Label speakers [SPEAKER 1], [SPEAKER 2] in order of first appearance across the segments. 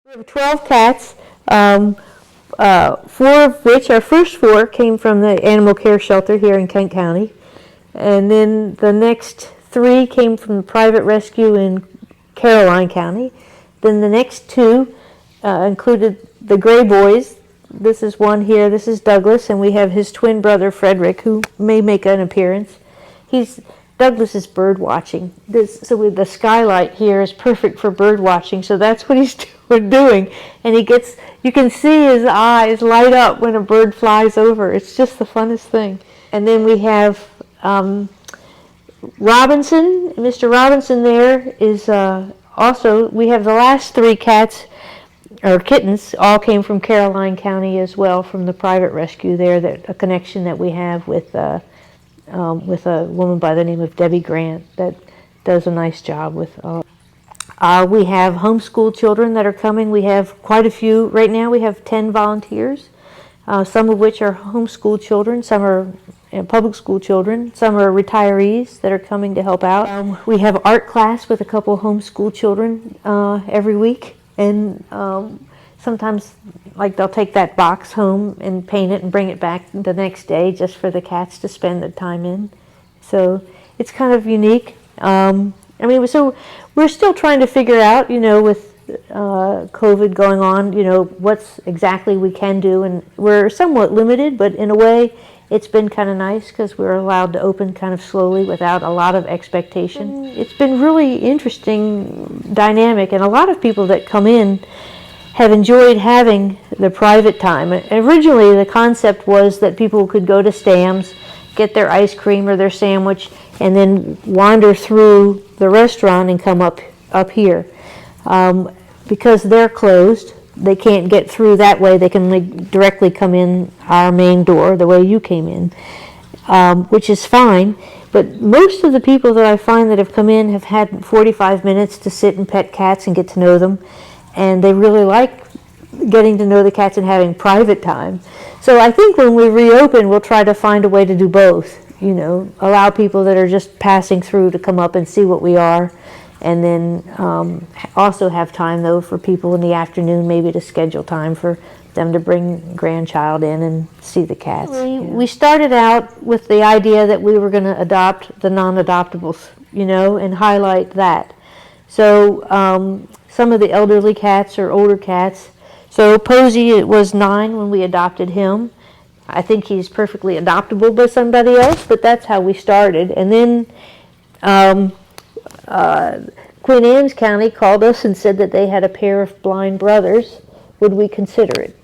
[SPEAKER 1] We have 12 cats, 4 of which, our first 4, came from the animal care shelter here in Kent County. And then the next 3 came from the private rescue in Caroline County. Then the next 2 included the Gray Boys. This is one here, this is Douglas, and we have his twin brother Frederick, who may make an appearance. Douglas is bird watching. So with the skylight here is perfect for bird watching, so that's what he's doing. And you can see his eyes light up when a bird flies over. It's just the funnest thing. And then we have Robinson. Mr. Robinson there is also, we have the last 3 cats, or kittens, all came from Caroline County as well, from the private rescue there, a connection that we have with a woman by the name of Debbie Grant that does a nice job with. We have homeschool children that are coming. We have quite a few. Right now we have 10 volunteers, some of which are homeschool children, some are public school children, some are retirees that are coming to help out. We have art class with a couple homeschool children every week, and sometimes they'll take that box home and paint it and bring it back the next day just for the cats to spend the time in. So it's kind of unique. So we're still trying to figure out, with COVID going on, what's exactly we can do. And we're somewhat limited, but in a way it's been kind of nice because we're allowed to open kind of slowly without a lot of expectation. It's been really interesting dynamic, and a lot of people that come in have enjoyed having the private time. Originally, the concept was that people could go to Stam's, get their ice cream or their sandwich, and then wander through the restaurant and come up here. Because they're closed, they can't get through that way. They can directly come in our main door, the way you came in, which is fine. But most of the people that I find that have come in have had 45 minutes to sit and pet cats and get to know them. And they really like getting to know the cats and having private time. So I think when we reopen, we'll try to find a way to do both, allow people that are just passing through to come up and see what we are, and then also have time, though, for people in the afternoon maybe to schedule time for them to bring grandchild in and see the cats. We started out with the idea that we were going to adopt the non-adoptables, and highlight that. So some of the elderly cats or older cats. So Posey was 9 when we adopted him. I think he's perfectly adoptable by somebody else, but that's how we started. And then Queen Anne's County called us and said that they had a pair of blind brothers. Would we consider it?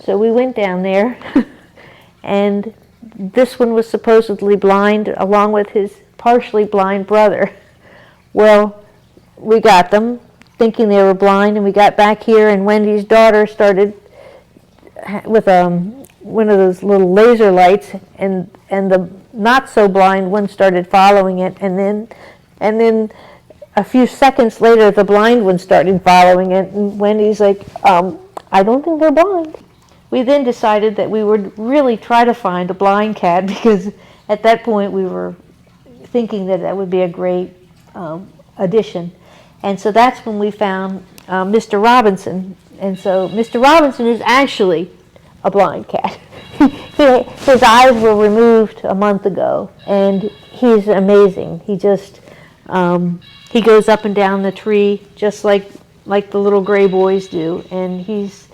[SPEAKER 1] So we went down there, and this one was supposedly blind along with his partially blind brother. Well, we got them thinking they were blind, and we got back here, and Wendy's daughter started with one of those little laser lights, and the not so blind one started following it, and then a few seconds later the blind one started following it, and Wendy's like, I don't think they're blind. We then decided that we would really try to find a blind cat, because at that point we were thinking that would be a great addition. And so that's when we found Mr. Robinson. And so Mr. Robinson is actually a blind cat. His eyes were removed a month ago, and he's amazing. He just, he goes up and down the tree just like the little Gray Boys do, and he's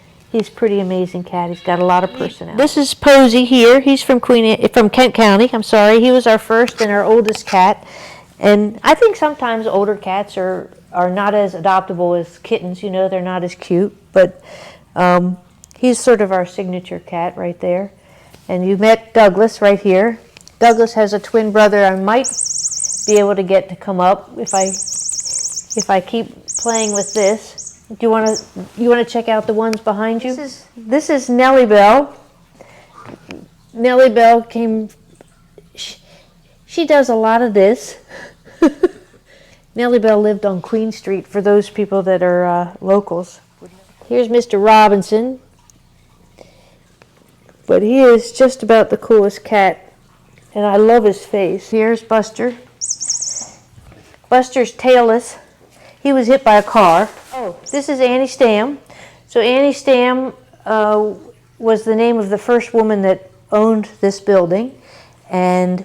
[SPEAKER 1] pretty amazing cat. He's got a lot of personality. This is Posey here. He's from Kent County. I'm sorry. He was our first and our oldest cat. And I think sometimes older cats are not as adoptable as kittens. They're not as cute. But he's sort of our signature cat right there. And you met Douglas right here. Douglas has a twin brother. I might be able to get to come up if I keep playing with this. Do you want to check out the ones behind you? This is Nellie Bell. Nellie Bell came. She does a lot of this. Nellie Bell lived on Queen Street, for those people that are locals. Here's Mr. Robinson. But he is just about the coolest cat, and I love his face. Here's Buster. Buster's tailless. He was hit by a car. Oh, this is Annie Stam. So Annie Stam was the name of the first woman that owned this building, and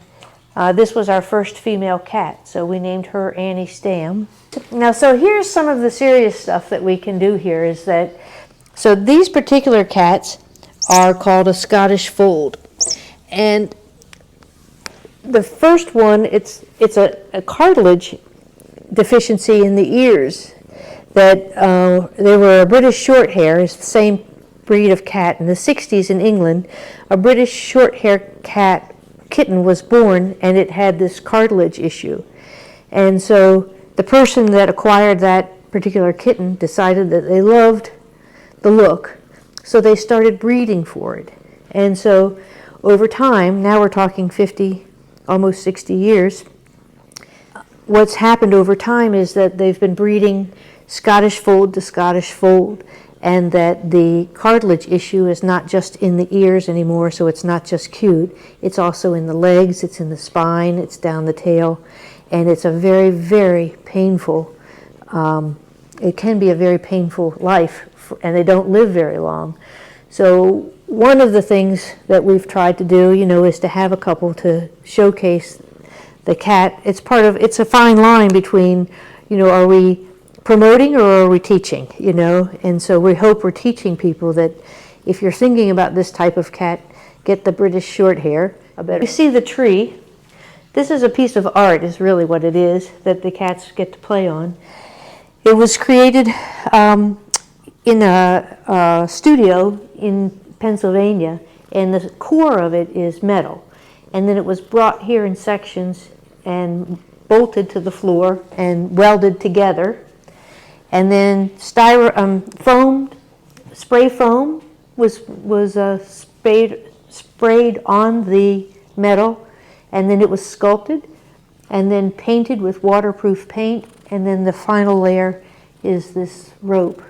[SPEAKER 1] this was our first female cat, so we named her Annie Stam. Now, so here's some of the serious stuff that we can do here is that, so these particular cats are called a Scottish fold. And the first one, it's a cartilage deficiency in the ears. That they were a British short hair, it's the same breed of cat. In the 60s in England, a British short hair kitten was born, and it had this cartilage issue. And so the person that acquired that particular kitten decided that they loved the look, so they started breeding for it. And so over time, now we're talking 50, almost 60 years, what's happened over time is that they've been breeding Scottish fold to Scottish fold, and that the cartilage issue is not just in the ears anymore, so it's not just cute, it's also in the legs, it's in the spine, it's down the tail, and it's a very, very painful, it can be a very painful life, and they don't live very long. So one of the things that we've tried to do, is to have a couple to showcase the cat. It's a fine line between, are we promoting or are we teaching, And so we hope we're teaching people that if you're thinking about this type of cat, get the British short hair. You see the tree. This is a piece of art, is really what it is, that the cats get to play on. It was created in a studio in Pennsylvania, and the core of it is metal. And then it was brought here in sections and bolted to the floor and welded together. And then spray foam was sprayed on the metal, and then it was sculpted and then painted with waterproof paint, and then the final layer is this rope.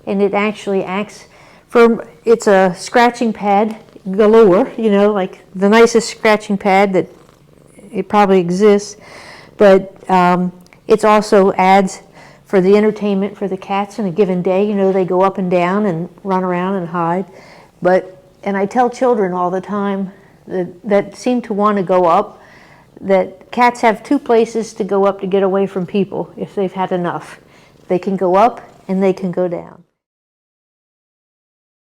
[SPEAKER 1] And it actually acts it's a scratching pad galore, like the nicest scratching pad that it probably exists, but it also adds for the entertainment for the cats in a given day. They go up and down and run around and hide. And I tell children all the time that seem to want to go up, that cats have two places to go up to get away from people if they've had enough. They can go up and they can go down.